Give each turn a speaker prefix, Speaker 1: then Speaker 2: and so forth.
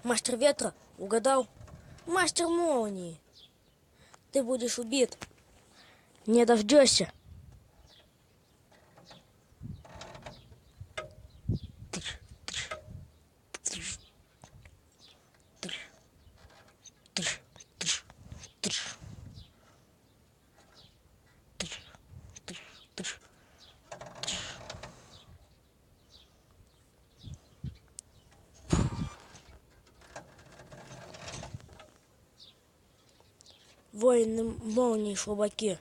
Speaker 1: Мастер ветра, угадал? Мастер молнии. Ты будешь убит. Не дождешься. Воины молнии, слабаки.